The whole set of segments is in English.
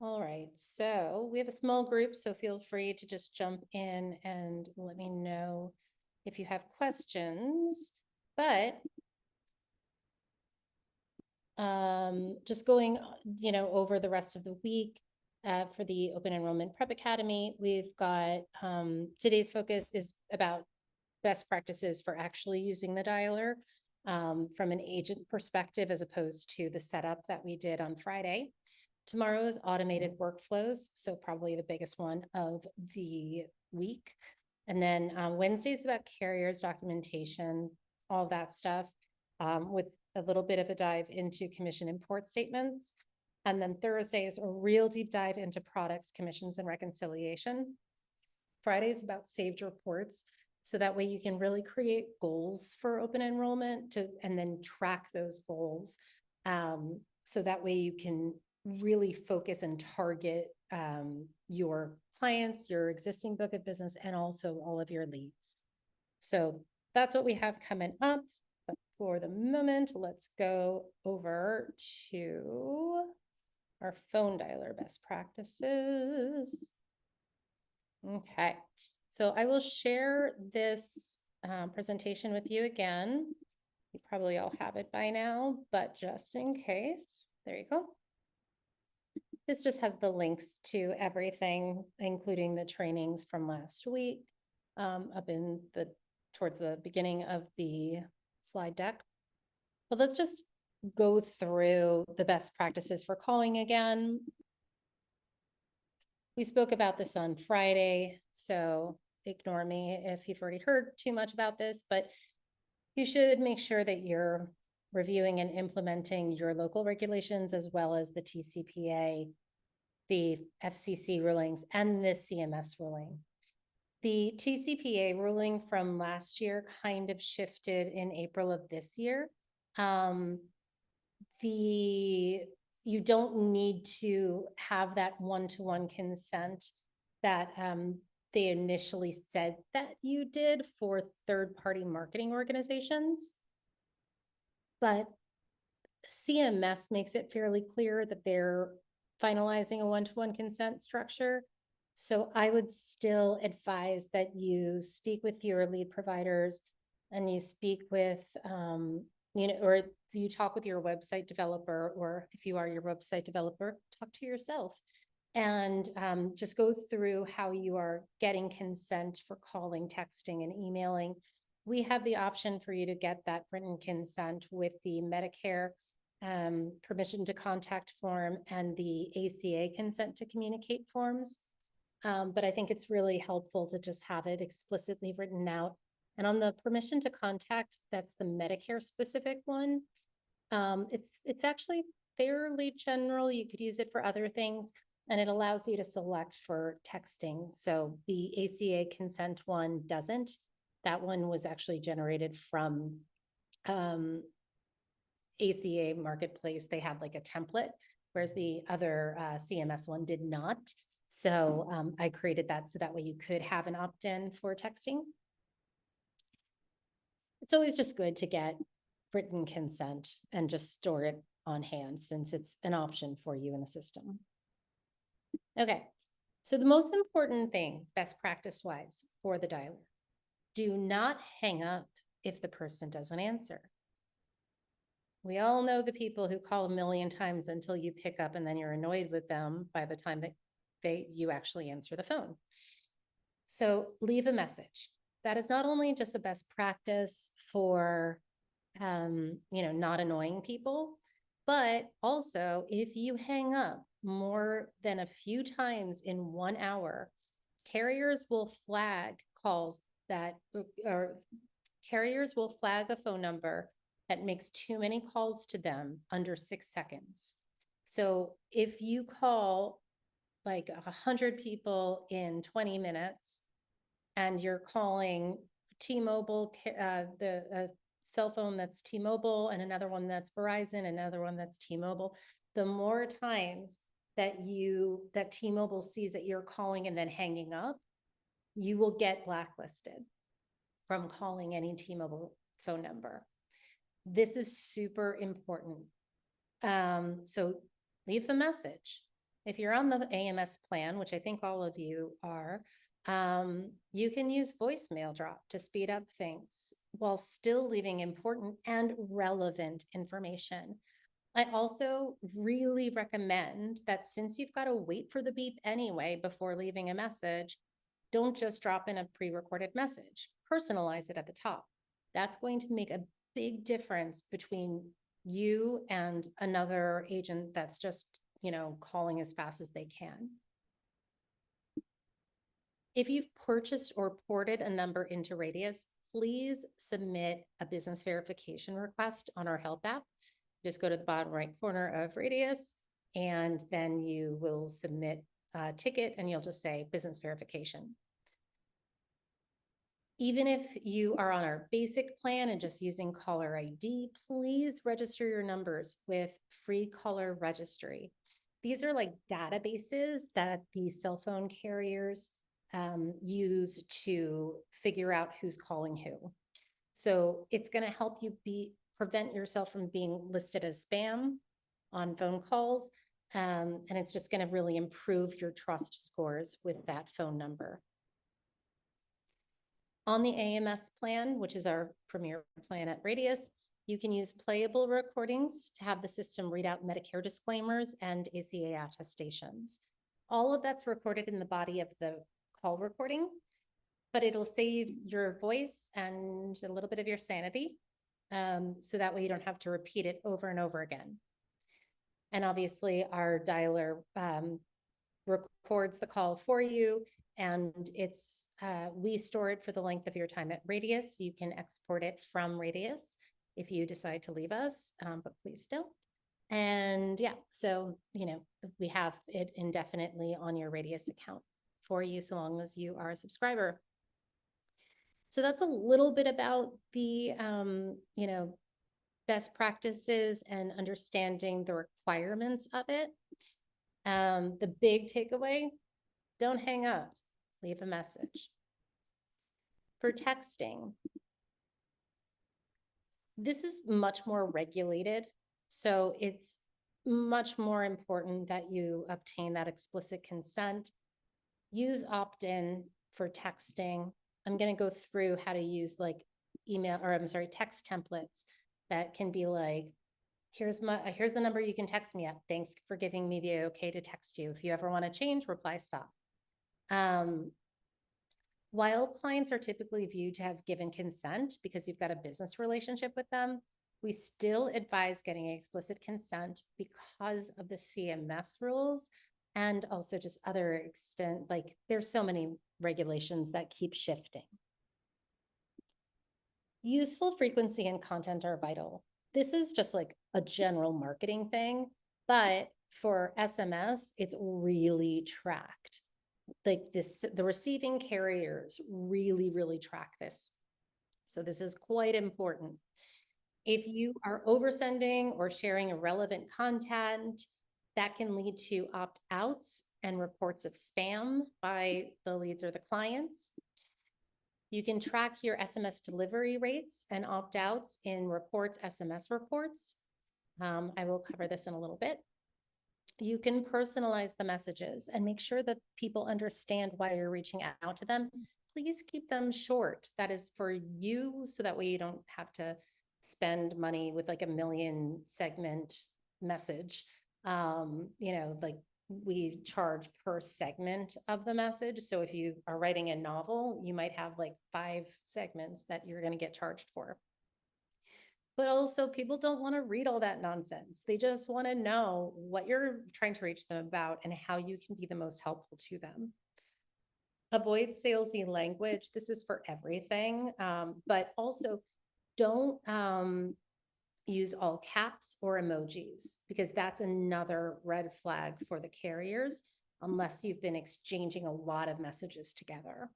All right, so we have a small group, so feel free to just jump in and let me know if you have questions. But just going, over the rest of the week for the Open Enrollment Prep Academy, we've got today's focus is about best practices for actually using the dialer from an agent perspective, as opposed to the setup that we did on Friday. Tomorrow is automated workflows, so probably the biggest one of the week. And then Wednesday's about carriers, documentation, all that stuff, with a little bit of a dive into commission import statements. And then Thursday is a real deep dive into products, commissions, and reconciliation. Friday is about saved reports. So that way you can really create goals for open enrollment and then track those goals. So that way you can really focus and target your clients, your existing book of business, and also all of your leads. So that's what we have coming up. But for the moment, let's go over to our phone dialer best practices. Okay, so I will share this presentation with you again. You probably all have it by now, but just in case, there you go. This just has the links to everything, including the trainings from last week, up in towards the beginning of the slide deck. But let's just go through the best practices for calling again. We spoke about this on Friday, so ignore me if you've already heard too much about this, but you should make sure that you're reviewing and implementing your local regulations, as well as the TCPA, the FCC rulings, and the CMS ruling. The TCPA ruling from last year kind of shifted in April of this year. You don't need to have that one-to-one consent that they initially said that you did for third-party marketing organizations. But CMS makes it fairly clear that they're finalizing a one-to-one consent structure. So I would still advise that you speak with your lead providers and you speak with, or you talk with your website developer, or if you are your website developer, talk to yourself and just go through how you are getting consent for calling, texting, and emailing. We have the option for you to get that written consent with the Medicare permission to contact form and the ACA consent to communicate forms. But I think it's really helpful to just have it explicitly written out. And on the permission to contact, that's the Medicare specific one. It's actually fairly general. You could use it for other things, and it allows you to select for texting. So the ACA consent one doesn't. That one was actually generated from ACA Marketplace. They had like a template, whereas the other CMS one did not. So I created that so that way you could have an opt-in for texting. It's always just good to get written consent and just store it on hand, since it's an option for you in the system. Okay, so the most important thing, best practice wise, for the dialer, do not hang up if the person doesn't answer. We all know the people who call a million times until you pick up, and then you're annoyed with them by the time that you actually answer the phone. So leave a message. That is not only just a best practice for, not annoying people, but also if you hang up more than a few times in 1 hour, carriers will flag calls or carriers will flag a phone number that makes too many calls to them under 6 seconds. So if you call like 100 people in 20 minutes and you're calling T-Mobile, the cell phone that's T-Mobile, and another one that's Verizon, another one that's T-Mobile, the more times that T-Mobile sees that you're calling and then hanging up, you will get blacklisted from calling any T-Mobile phone number. This is super important. So leave a message. if you're on the AMS plan, which I think all of you are, you can use voicemail drop to speed up things while still leaving important and relevant information. I also really recommend that since you've got to wait for the beep anyway before leaving a message, don't just drop in a pre-recorded message. Personalize it at the top. That's going to make a big difference between you and another agent that's just, calling as fast as they can. If you've purchased or ported a number into Radius, please submit a business verification request on our help app. Just go to the bottom right corner of Radius, and then you will submit a ticket and you'll just say business verification. Even if you are on our basic plan and just using caller ID, please register your numbers with Free Caller Registry. These are like databases that these cell phone carriers use to figure out who's calling who. So it's going to help you prevent yourself from being listed as spam on phone calls. And it's just going to really improve your trust scores with that phone number. On the AMS plan, which is our premier plan at Radius, you can use playable recordings to have the system read out Medicare disclaimers and ACA attestations. All of that's recorded in the body of the call recording, but it'll save your voice and a little bit of your sanity. So that way you don't have to repeat it over and over again. And obviously our dialer records the call for you, and we store it for the length of your time at Radius. You can export it from Radius if you decide to leave us, but please don't. And yeah, so, we have it indefinitely on your Radius account for you so long as you are a subscriber. So that's a little bit about the, best practices and understanding the requirements of it. The big takeaway, don't hang up, leave a message. For texting, this is much more regulated. So it's much more important that you obtain that explicit consent. Use opt-in for texting. I'm going to go through how to use text templates that can be like, here's the number you can text me at. Thanks for giving me the okay to text you. If you ever want to change, reply stop. While clients are typically viewed to have given consent because you've got a business relationship with them, we still advise getting explicit consent because of the CMS rules and also just other extent, like there's so many regulations that keep shifting. Useful frequency and content are vital. This is just like a general marketing thing, but for SMS, it's really tracked. Like the receiving carriers really, really track this. So this is quite important. If you are oversending or sharing irrelevant content, that can lead to opt-outs and reports of spam by the leads or the clients. You can track your SMS delivery rates and opt-outs in reports, SMS reports. I will cover this in a little bit. You can personalize the messages and make sure that people understand why you're reaching out to them. Please keep them short. That is for you, so that way you don't have to spend money with like a 1 million segment message. Like we charge per segment of the message. So if you are writing a novel, you might have like 5 segments that you're going to get charged for. But also people don't want to read all that nonsense. They just want to know what you're trying to reach them about and how you can be the most helpful to them. Avoid salesy language. This is for everything, but also don't use all caps or emojis, because that's another red flag for the carriers unless you've been exchanging a lot of messages together.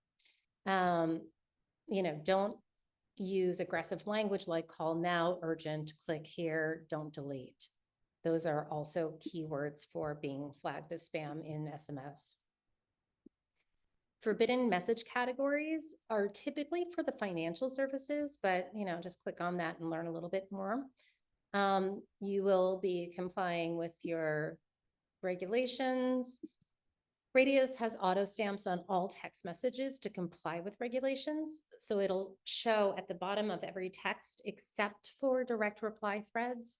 Don't use aggressive language like call now, urgent, click here, don't delete. Those are also keywords for being flagged as spam in SMS. Forbidden message categories are typically for the financial services, but just click on that and learn a little bit more. You will be complying with your regulations. Radius has auto stamps on all text messages to comply with regulations. So it'll show at the bottom of every text, except for direct reply threads.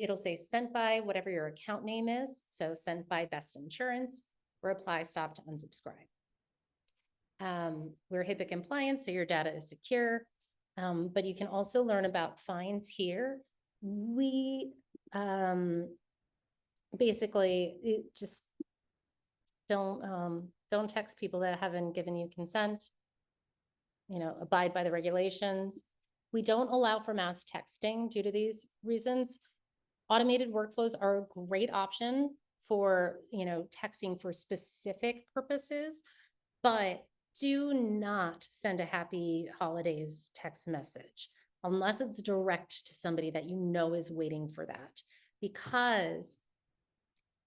It'll say sent by whatever your account name is. So sent by Best Insurance, reply stop to unsubscribe. We're HIPAA compliant, so your data is secure. But you can also learn about fines here. We basically just don't text people that haven't given you consent. You know, abide by the regulations. We don't allow for mass texting due to these reasons. Automated workflows are a great option for, you know, texting for specific purposes, but do not send a happy holidays text message unless it's direct to somebody that you know is waiting for that. Because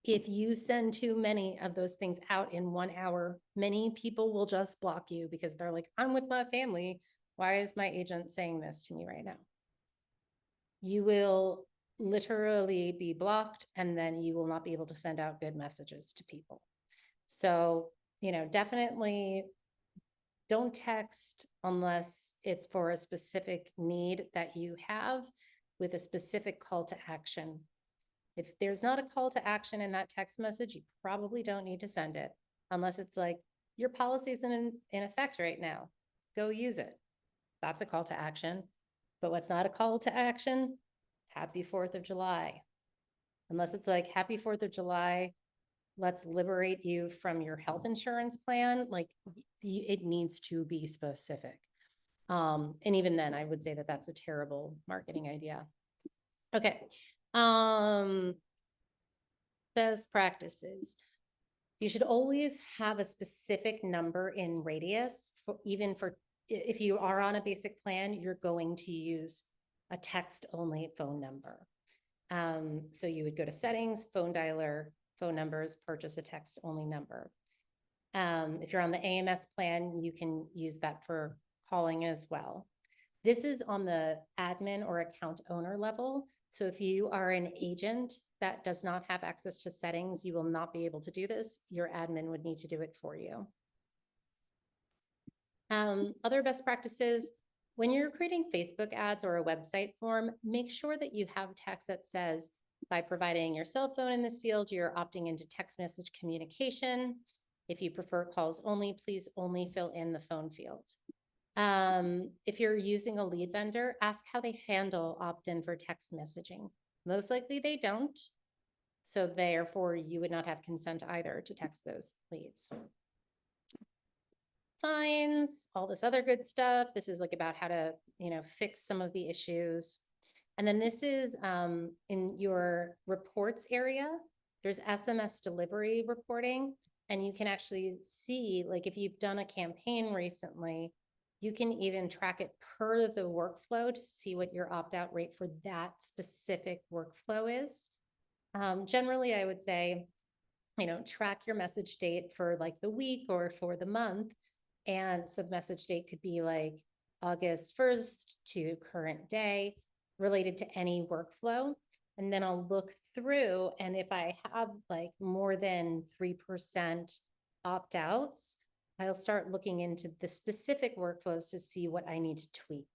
if you send too many of those things out in 1 hour, many people will just block you because they're like, I'm with my family. Why is my agent saying this to me right now? You will literally be blocked, and then you will not be able to send out good messages to people. So, you know, definitely don't text unless it's for a specific need that you have with a specific call to action. If there's not a call to action in that text message, you probably don't need to send it unless it's like, your policy is in effect right now. Go use it. That's a call to action. But what's not a call to action? Happy 4th of July. Unless it's like, happy 4th of July, let's liberate you from your health insurance plan. Like, it needs to be specific. And even then, I would say that that's a terrible marketing idea. Okay. Best practices. You should always have a specific number in radius for, even for, if you are on a basic plan, you're going to use a text only phone number. So you would go to settings, phone dialer, phone numbers, purchase a text only number. If you're on the AMS plan, you can use that for calling as well. This is on the admin or account owner level. So if you are an agent that does not have access to settings, you will not be able to do this. Your admin would need to do it for you. Other best practices, when you're creating Facebook ads or a website form, make sure that you have text that says, by providing your cell phone in this field, you're opting into text message communication. If you prefer calls only, please only fill in the phone field. If you're using a lead vendor, ask how they handle opt-in for text messaging. Most likely they don't. So therefore you would not have consent either to text those leads. Fines, all this other good stuff. This is like about how to, you know, fix some of the issues. And then this is in your reports area, there's SMS delivery reporting, and you can actually see, like, if you've done a campaign recently, you can even track it per the workflow to see what your opt-out rate for that specific workflow is. Generally, I would say, you know, track your message date for like the week or for the month. And so the message date could be like August 1st to current day related to any workflow. And then I'll look through, and if I have like more than 3% opt-outs, I'll start looking into the specific workflows to see what I need to tweak.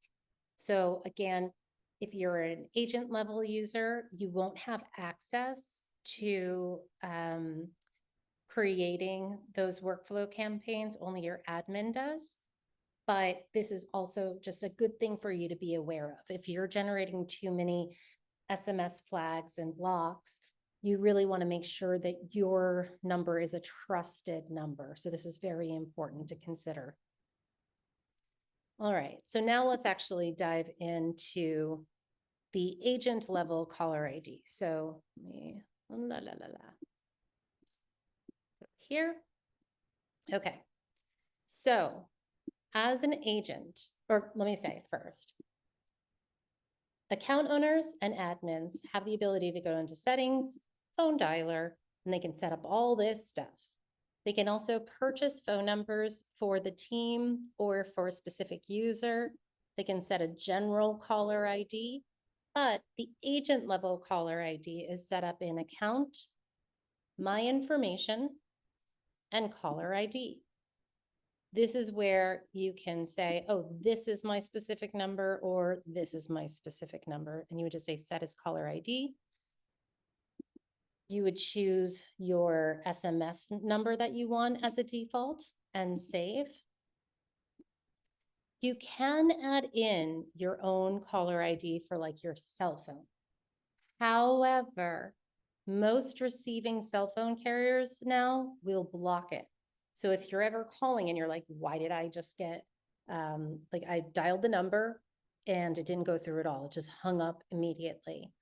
So again, if you're an agent level user, you won't have access to creating those workflow campaigns, only your admin does. But this is also just a good thing for you to be aware of. If you're generating too many SMS flags and blocks, you really want to make sure that your number is a trusted number. So this is very important to consider. All right, so now let's actually dive into the agent level caller ID. So let me, here. Okay, so as an agent, or let me say first, account owners and admins have the ability to go into settings, phone dialer, and they can set up all this stuff. They can also purchase phone numbers for the team or for a specific user. They can set a general caller ID, but the agent level caller ID is set up in account, my information, and caller ID. This is where you can say, oh, this is my specific number, or this is my specific number. And you would just say set as caller ID. You would choose your SMS number that you want as a default and save. You can add in your own caller ID for like your cell phone. However, most receiving cell phone carriers now will block it. So if you're ever calling and you're like, why did I just get, like I dialed the number and it didn't go through at all. It just hung up immediately.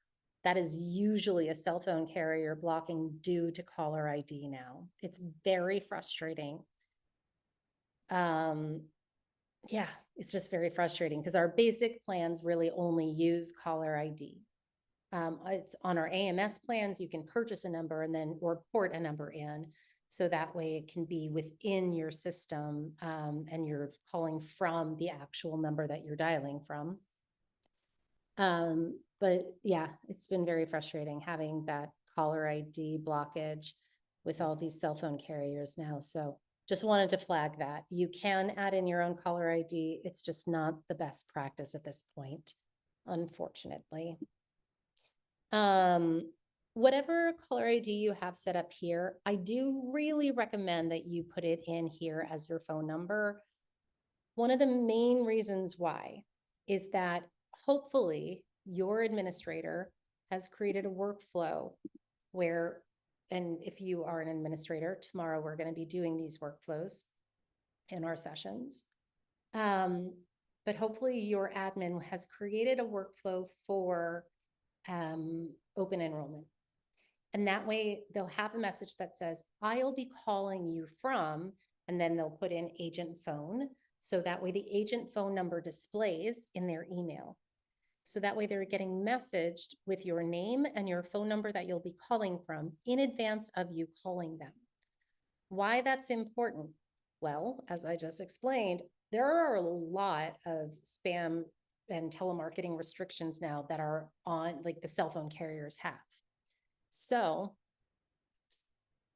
That is usually a cell phone carrier blocking due to caller ID now. It's very frustrating. Yeah, it's just very frustrating because our basic plans really only use caller ID. It's on our AMS plans, you can purchase a number and then or port a number in. So that way it can be within your system and you're calling from the actual number that you're dialing from. But yeah, it's been very frustrating having that caller ID blockage with all these cell phone carriers now. So just wanted to flag that. You can add in your own caller ID. It's just not the best practice at this point, unfortunately. Whatever caller ID you have set up here, I do really recommend that you put it in here as your phone number. One of the main reasons why is that hopefully your administrator has created a workflow where, and if you are an administrator, tomorrow we're going to be doing these workflows in our sessions. But hopefully your admin has created a workflow for open enrollment. And that way they'll have a message that says, I'll be calling you from, and then they'll put in agent phone. So that way the agent phone number displays in their email. So that way they're getting messaged with your name and your phone number that you'll be calling from in advance of you calling them. Why that's important? Well, as I just explained, there are a lot of spam and telemarketing restrictions now that are on, like the cell phone carriers have. So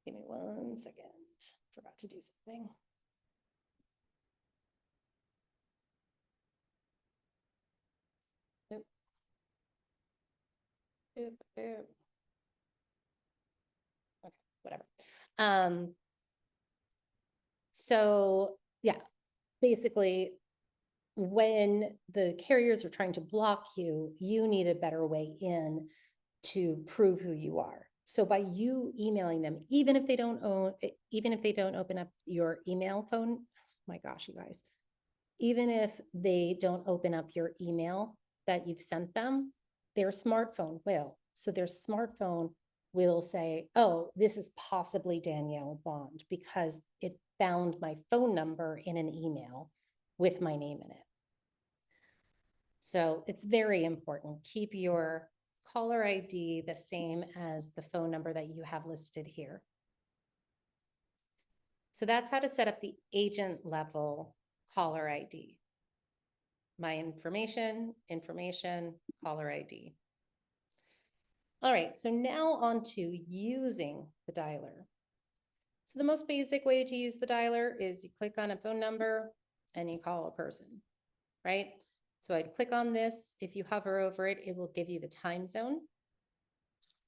give me 1 second. Forgot to do something. Oop. Oop, oop. Okay, whatever. So yeah, basically when the carriers are trying to block you, you need a better way in to prove who you are. So by you emailing them, even if they don't open up your email phone, my gosh, you guys, even if they don't open up your email that you've sent them, their smartphone will. So their smartphone will say, oh, this is possibly Danielle Bond because it found my phone number in an email with my name in it. So it's very important. Keep your caller ID the same as the phone number that you have listed here. So that's how to set up the agent level caller ID. My information, caller ID. All right, so now on to using the dialer. So the most basic way to use the dialer is you click on a phone number and you call a person, right? So I'd click on this. If you hover over it, it will give you the time zone.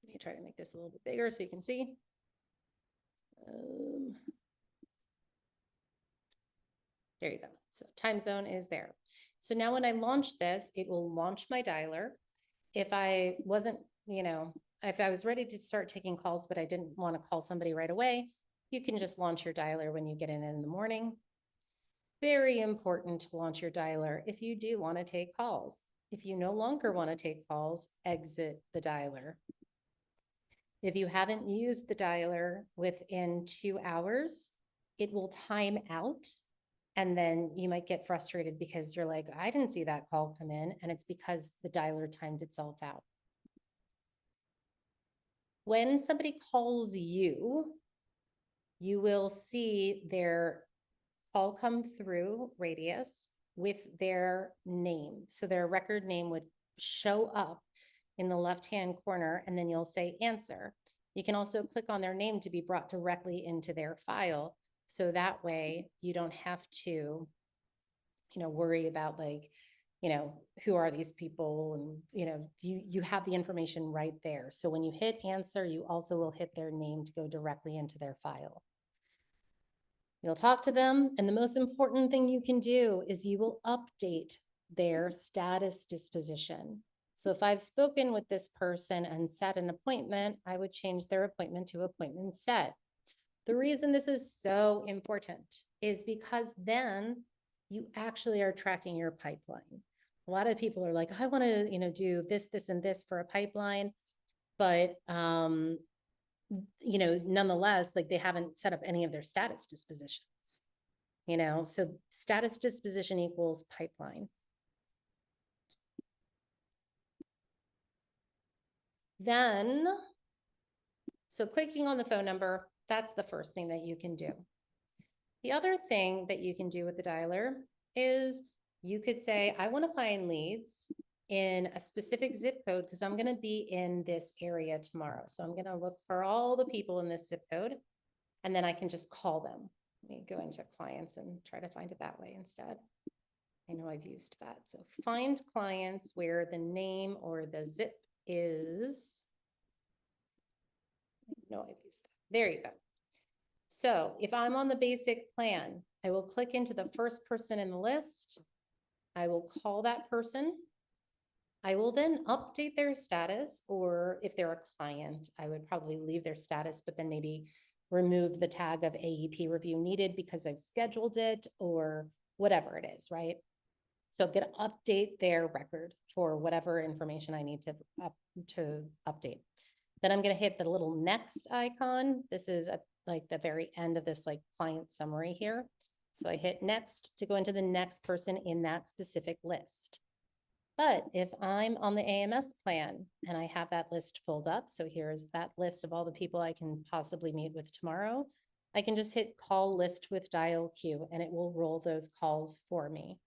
Let me try to make this a little bit bigger so you can see. There you go. So time zone is there. So now when I launch this, it will launch my dialer. If I wasn't, if I was ready to start taking calls, but I didn't want to call somebody right away, you can just launch your dialer when you get in the morning. Very important to launch your dialer if you do want to take calls. If you no longer want to take calls, exit the dialer. If you haven't used the dialer within 2 hours, it will time out. And then you might get frustrated because you're like, I didn't see that call come in. And it's because the dialer timed itself out. When somebody calls you, you will see their call come through Radius with their name. So their record name would show up in the left-hand corner, and then you'll say answer. You can also click on their name to be brought directly into their file. So that way you don't have to, worry about like, who are these people? And, you have the information right there. So when you hit answer, you also will hit their name to go directly into their file. You'll talk to them. And the most important thing you can do is you will update their status disposition. So if I've spoken with this person and set an appointment, I would change their appointment to appointment set. The reason this is so important is because then you actually are tracking your pipeline. A lot of people are like, I want to, do this, this, and this for a pipeline, but nonetheless, like they haven't set up any of their status dispositions, so status disposition equals pipeline. Then, so clicking on the phone number, that's the first thing that you can do. The other thing that you can do with the dialer is you could say, I want to find leads in a specific zip code because I'm going to be in this area tomorrow. So I'm going to look for all the people in this zip code, and then I can just call them. Let me go into clients and try to find it that way instead. I know I've used that. So find clients where the name or the zip is. No, I've used that. There you go. So if I'm on the basic plan, I will click into the first person in the list. I will call that person. I will then update their status, or if they're a client, I would probably leave their status, but then maybe remove the tag of AEP review needed because I've scheduled it or whatever it is, right? So I'm going to update their record for whatever information I need to update. Then I'm going to hit the little next icon. This is at like the very end of this like client summary here. So I hit next to go into the next person in that specific list. But if I'm on the AMS plan and I have that list pulled up, so here's that list of all the people I can possibly meet with tomorrow, I can just hit call list with dial queue and it will roll those calls for me.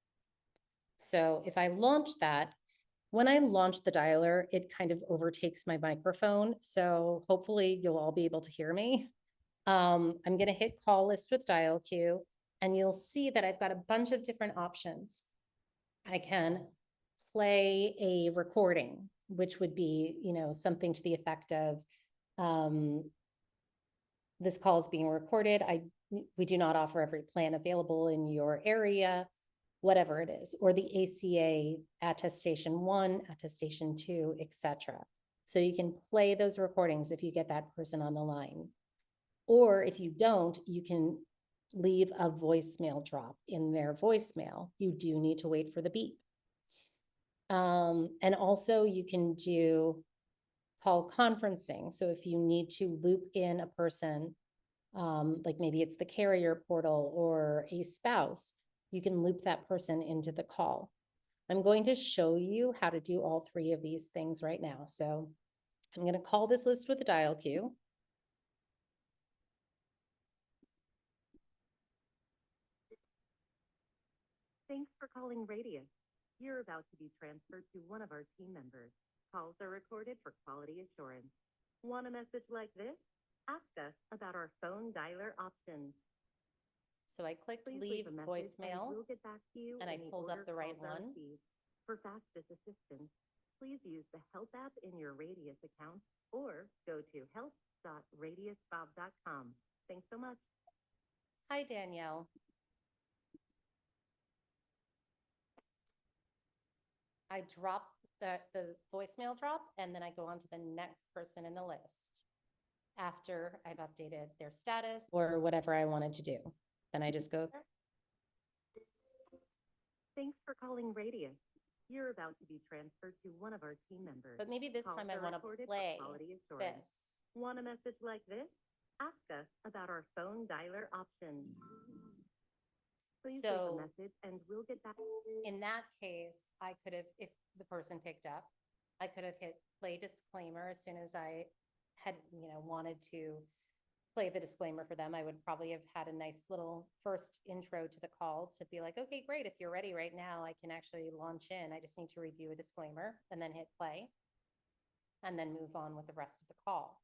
So if I launch that, when I launch the dialer, it kind of overtakes my microphone. So hopefully you'll all be able to hear me. I'm going to hit call list with dial queue, and you'll see that I've got a bunch of different options. I can play a recording, which would be, something to the effect of, this call is being recorded. We do not offer every plan available in your area, whatever it is, or the ACA attestation 1, attestation 2, etc. So you can play those recordings if you get that person on the line. Or if you don't, you can leave a voicemail drop in their voicemail. You do need to wait for the beep. And also you can do call conferencing. So if you need to loop in a person, like maybe it's the carrier portal or a spouse, you can loop that person into the call. I'm going to show you how to do all three of these things right now. So I'm going to call this list with the dial queue. Thanks for calling Radius. You're about to be transferred to one of our team members. Calls are recorded for quality assurance. Want a message like this? Ask us about our phone dialer options. So I clicked Please leave a voicemail, and we'll get back to you and I when the pulled up order the right calls are one. received. For fastest assistance, please use the help app in your Radius account or go to help.radiusbob.com. Thanks so much. Hi, Danielle. I drop the voicemail drop, and then I go on to the next person in the list after I've updated their status or whatever I wanted to do. Then I just go. Thanks for calling Radius. You're about to be transferred to one of our team members. But maybe this time I want to play this. Want a message like this? Ask us about our phone dialer options. Please leave a message and we'll get back. In that case, I could have, if the person picked up, I could have hit play disclaimer as soon as I had, wanted to play the disclaimer for them. I would probably have had a nice little first intro to the call to be like, okay, great. If you're ready right now, I can actually launch in. I just need to review a disclaimer and then hit play and then move on with the rest of the call.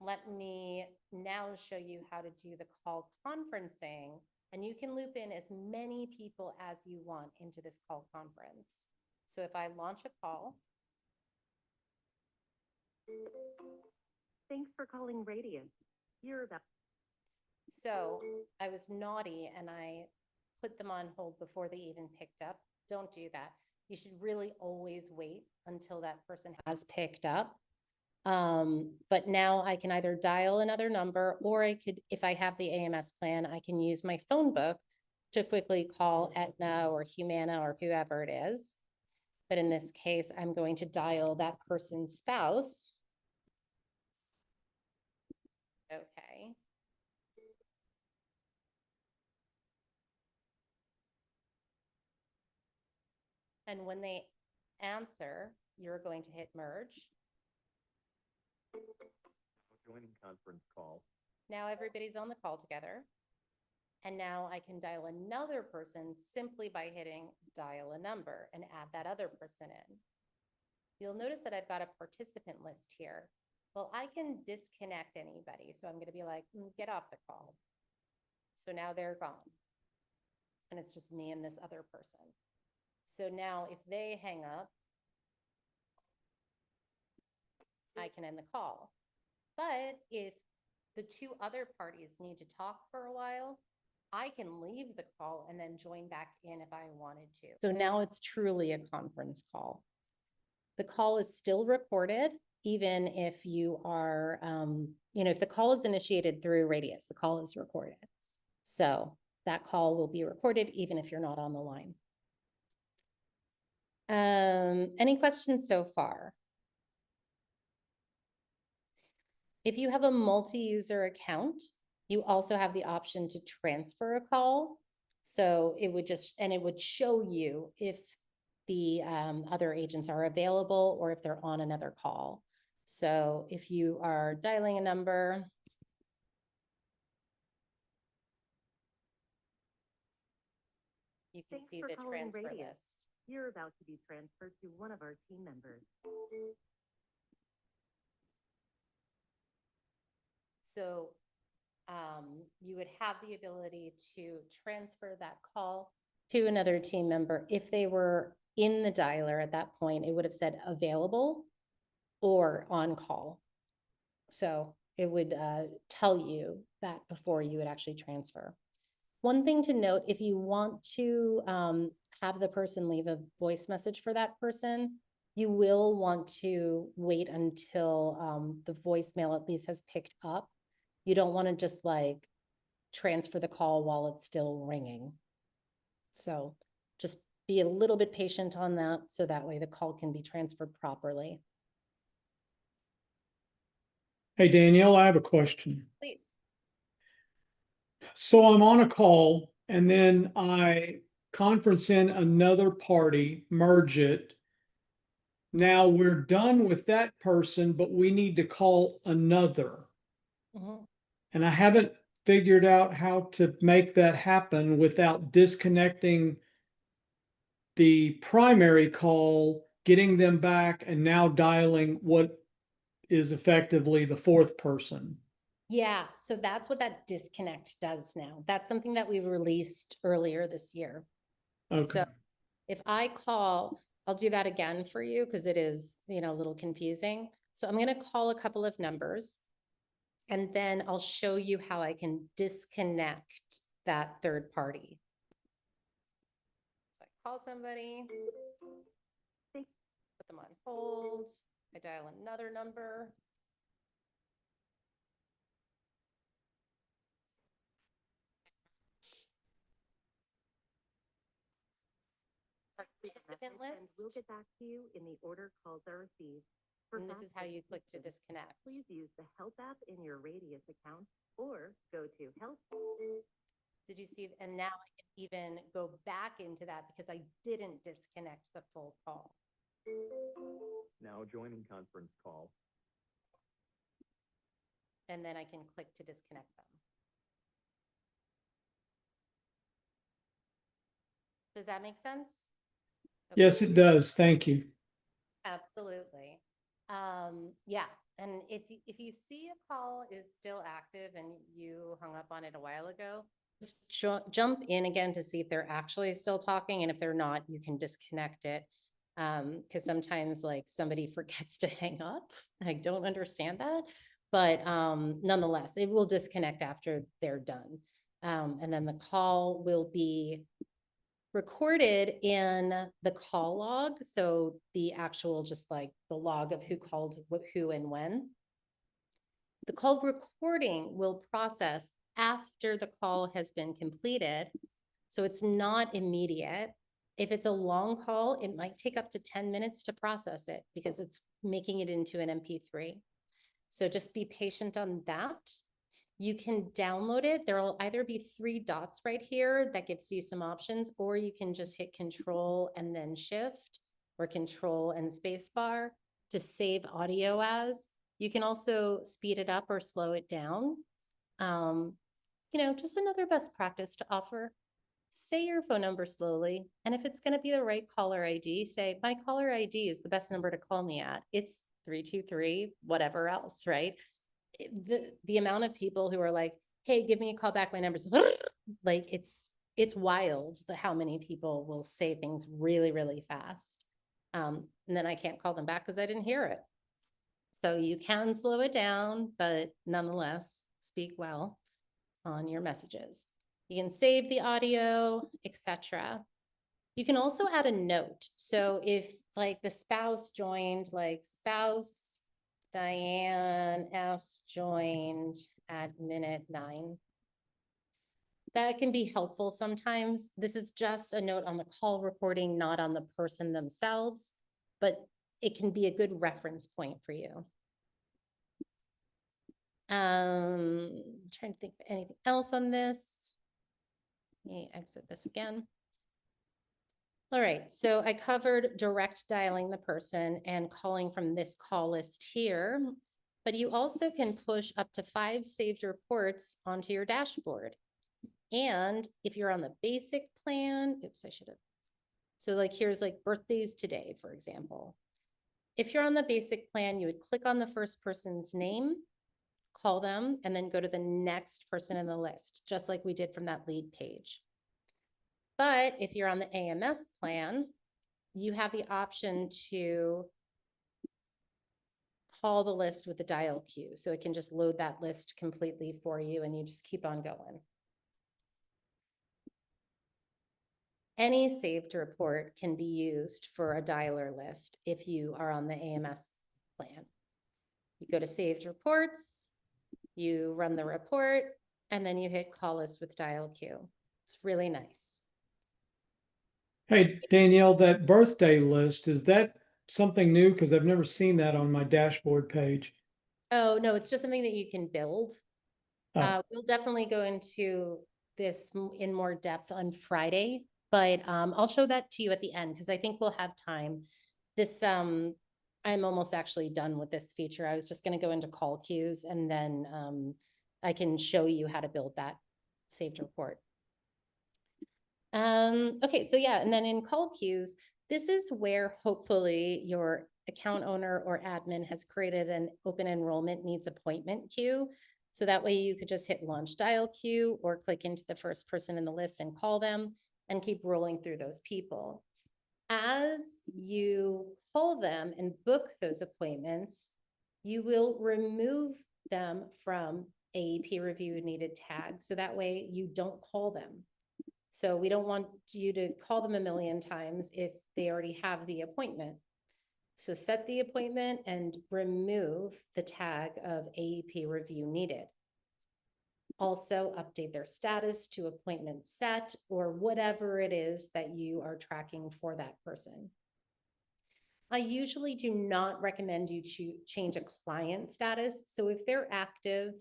let me now show you how to do the call conferencing, and you can loop in as many people as you want into this call conference. So if I launch a call, Thanks for calling Radius. You're about so I was naughty and I put them on hold before they even picked up. Don't do that. You should really always wait until that person has picked up. But now I can either dial another number, or I could, if I have the AMS plan, I can use my phone book to quickly call Aetna or Humana or whoever it is. But in this case, I'm going to dial that person's spouse. Okay. And when they answer, you're going to hit merge. Joining conference call. Now everybody's on the call together. And now I can dial another person simply by hitting dial a number and add that other person in. You'll notice that I've got a participant list here. Well, I can disconnect anybody. So I'm going to be like, get off the call. So now they're gone. And it's just me and this other person. So now if they hang up, I can end the call. But if the two other parties need to talk for a while, I can leave the call and then join back in if I wanted to. So now it's truly a conference call. The call is still recorded, even if you are, if the call is initiated through Radius, the call is recorded. So that call will be recorded even if you're not on the line. Any questions so far? If you have a multi-user account, you also have the option to transfer a call. So it would it would show you if the other agents are available or if they're on another call. So if you are dialing a number, you can Thanks see for the calling transfer Radius. list. You're about to be transferred to one of our team members. So you would have the ability to transfer that call to another team member. If they were in the dialer at that point, it would have said available or on call. So it would tell you that before you would actually transfer. One thing to note, if you want to have the person leave a voice message for that person, you will want to wait until the voicemail at least has picked up. You don't want to just like transfer the call while it's still ringing. So just be a little bit patient on that, so that way the call can be transferred properly. Hey, Danielle, I have a question. Please. So I'm on a call and then I conference in another party, merge it. Now we're done with that person, but we need to call another. Mhm. And I haven't figured out how to make that happen without disconnecting the primary call, getting them back, and now dialing what is effectively the fourth person. Yeah, so that's what that disconnect does now. That's something that we released earlier this year. Okay. So if I call, I'll do that again for you because it is, a little confusing. So I'm going to call a couple of numbers and then I'll show you how I can disconnect that third party. So I call somebody, put them on hold, I dial another number. Participant And list. we'll get back to you in the order calls are received. For And this is how faster you click to assistance, disconnect. Please use the Help app in your Radius account or go to Help. Did you see? And now I can even go back into that because I didn't disconnect the full call. Now joining conference call. And then I can click to disconnect them. Does that make sense? Yes, it does. Thank you. Absolutely. Yeah, And if you see a call is still active and you hung up on it a while ago, just jump in again to see if they're actually still talking. And if they're not, you can disconnect it. Because sometimes like somebody forgets to hang up. I don't understand that. But nonetheless, it will disconnect after they're done. And then the call will be recorded in the call log. So the actual, just like the log of who called, who and when. The call recording will process after the call has been completed. So it's not immediate. If it's a long call, it might take up to 10 minutes to process it because it's making it into an MP3. So just be patient on that. You can download it. There will either be 3 dots right here that gives you some options, or you can just hit Control and then Shift, or Control and space bar to save audio as. You can also speed it up or slow it down. You know, just another best practice to offer. Say your phone number slowly. And if it's going to be the right caller ID, say, my caller ID is the best number to call me at. It's 323, whatever else, right? The amount of people who are like, hey, give me a call back, my number's like, it's wild how many people will say things really, really fast. And then I can't call them back because I didn't hear it. So you can slow it down, but nonetheless, speak well on your messages. You can save the audio, etc. You can also add a note. So if like the spouse joined, like spouse Diane S joined at minute 9. That can be helpful sometimes. This is just a note on the call recording, not on the person themselves, but it can be a good reference point for you. Trying to think of anything else on this. Let me exit this again. All right, so I covered direct dialing the person and calling from this call list here, but you also can push up to 5 saved reports onto your dashboard. And if you're on the basic plan, oops, I should have. So like, here's like birthdays today, for example. If you're on the basic plan, you would click on the first person's name, call them, and then go to the next person in the list, just like we did from that lead page. But if you're on the AMS plan, you have the option to call the list with the dial queue. So it can just load that list completely for you and you just keep on going. Any saved report can be used for a dialer list if you are on the AMS plan. You go to saved reports, you run the report, and then you hit call list with dial queue. It's really nice. Hey, Danielle, that birthday list, is that something new? Because I've never seen that on my dashboard page. Oh, no, it's just something that you can build. Oh. We'll definitely go into this in more depth on Friday, but I'll show that to you at the end because I think we'll have time. This, I'm almost actually done with this feature. I was just going to go into call queues and then I can show you how to build that saved report. Okay, so yeah, and then in call queues, this is where hopefully your account owner or admin has created an open enrollment needs appointment queue. So that way you could just hit launch dial queue or click into the first person in the list and call them and keep rolling through those people. As you call them and book those appointments, you will remove them from AEP review needed tag. So that way you don't call them. So we don't want you to call them a million times if they already have the appointment. So set the appointment and remove the tag of AEP review needed. Also update their status to appointment set or whatever it is that you are tracking for that person. I usually do not recommend you change a client status. So if they're active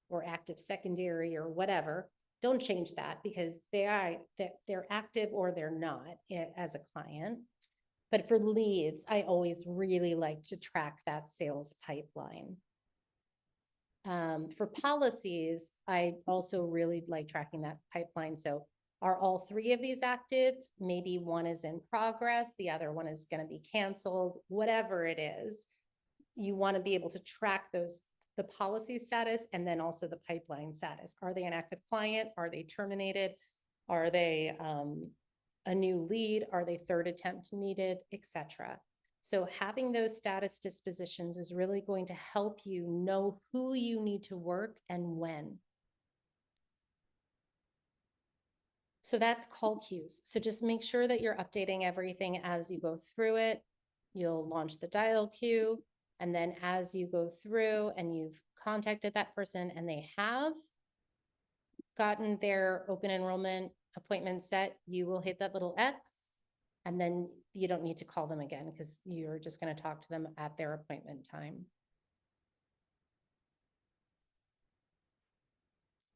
or active secondary or whatever, don't change that because they're active or they're not as a client. But for leads, I always really like to track that sales pipeline. For policies, I also really like tracking that pipeline. So are all 3 of these active? Maybe one is in progress, the other one is going to be canceled, whatever it is. you want to be able to track those, the policy status and then also the pipeline status. Are they an active client? Are they terminated? Are they a new lead? Are they third attempt needed, etc. So having those status dispositions is really going to help you know who you need to work and when. So that's call queues. So just make sure that you're updating everything as you go through it. You'll launch the dial queue. And then as you go through and you've contacted that person and they have gotten their open enrollment appointment set, you will hit that little X. And then you don't need to call them again because you're just going to talk to them at their appointment time.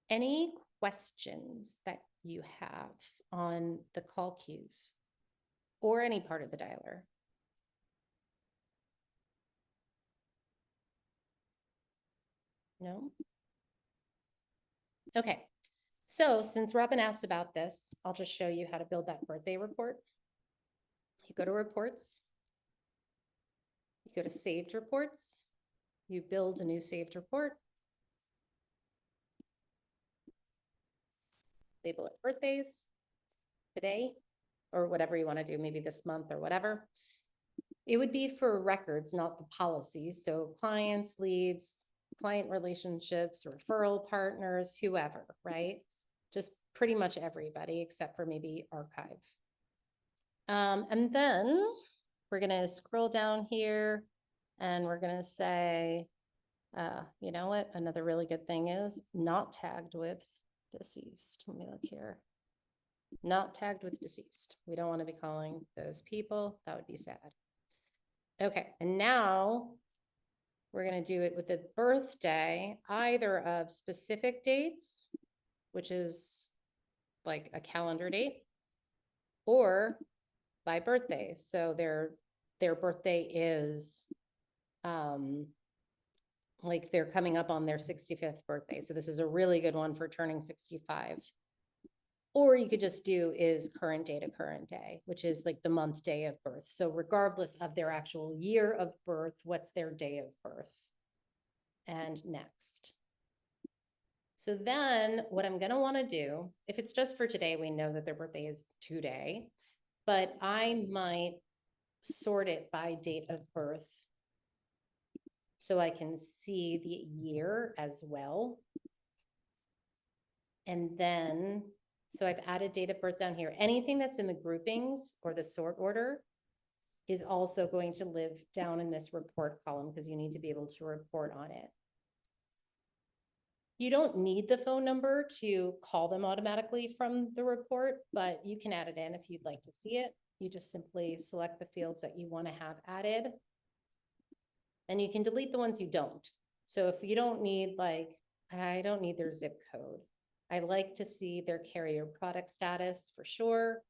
Any questions that you have on the call queues or any part of the dialer? No? Okay. So since Robin asked about this, I'll just show you how to build that birthday report. You go to reports. You go to saved reports. You build a new saved report. Label it birthdays today or whatever you want to do, maybe this month or whatever. It would be for records, not the policies. So clients, leads, client relationships, referral partners, whoever, right? Just pretty much everybody except for maybe archive. And then we're going to scroll down here and we're going to say, you know what? Another really good thing is not tagged with deceased. Let me look here. Not tagged with deceased. We don't want to be calling those people. That would be sad. Okay. And now we're going to do it with a birthday, either of specific dates, which is like a calendar date, or by birthday. So their birthday is like they're coming up on their 65th birthday. So this is a really good one for turning 65. Or you could just do is current day to current day, which is like the month day of birth. So regardless of their actual year of birth, what's their day of birth? And next. So then what I'm going to want to do, if it's just for today, we know that their birthday is today, but I might sort it by date of birth so I can see the year as well. And then, so I've added date of birth down here. Anything that's in the groupings or the sort order is also going to live down in this report column because you need to be able to report on it. You don't need the phone number to call them automatically from the report, but you can add it in if you'd like to see it. You just simply select the fields that you want to have added. And you can delete the ones you don't. So if you don't need, like, I don't need their zip code. I like to see their carrier product status for sure.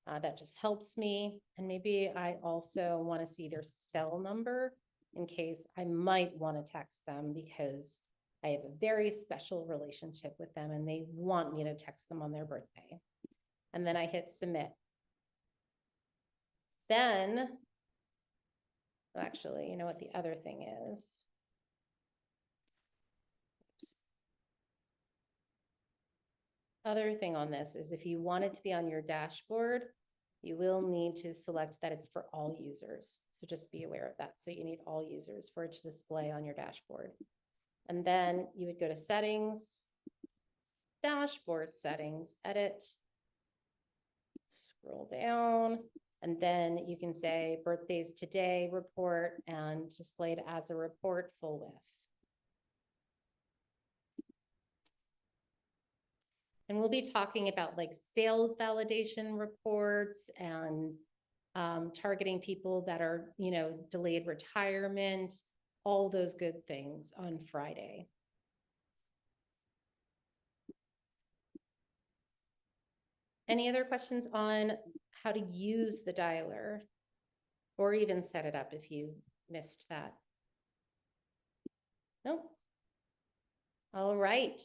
That just helps me. And maybe I also want to see their cell number in case I might want to text them because I have a very special relationship with them and they want me to text them on their birthday. And then I hit submit. Then, actually, you know what the other thing is? Oops. Other thing on this is if you want it to be on your dashboard, you will need to select that it's for all users. So just be aware of that. So you need all users for it to display on your dashboard. And then you would go to settings, dashboard settings, edit, scroll down, and then you can say birthdays today report and display it as a report full width. And we'll be talking about like sales validation reports and targeting people that are, you know, delayed retirement, all those good things on Friday. Any other questions on how to use the dialer or even set it up if you missed that? No? All right.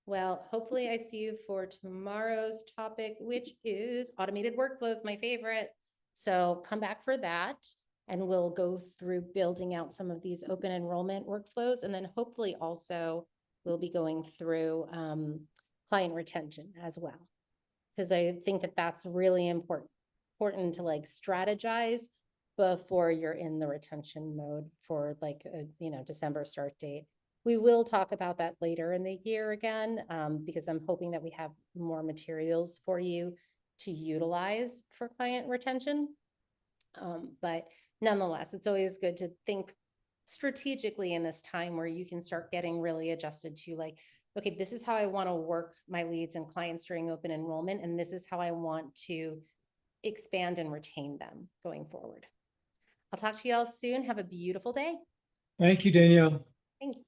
Well, hopefully I see you for tomorrow's topic, which is automated workflows, my favorite. So come back for that. And we'll go through building out some of these open enrollment workflows. And then hopefully also we'll be going through client retention as well. Because I think that that's really important to like strategize before you're in the retention mode for like a, December start date. We will talk about that later in the year again, because I'm hoping that we have more materials for you to utilize for client retention. But nonetheless, it's always good to think strategically in this time where you can start getting really adjusted to like, okay, this is how I want to work my leads and clients during open enrollment, and this is how I want to expand and retain them going forward. I'll talk to you all soon. Have a beautiful day. Thank you, Danielle. Thanks.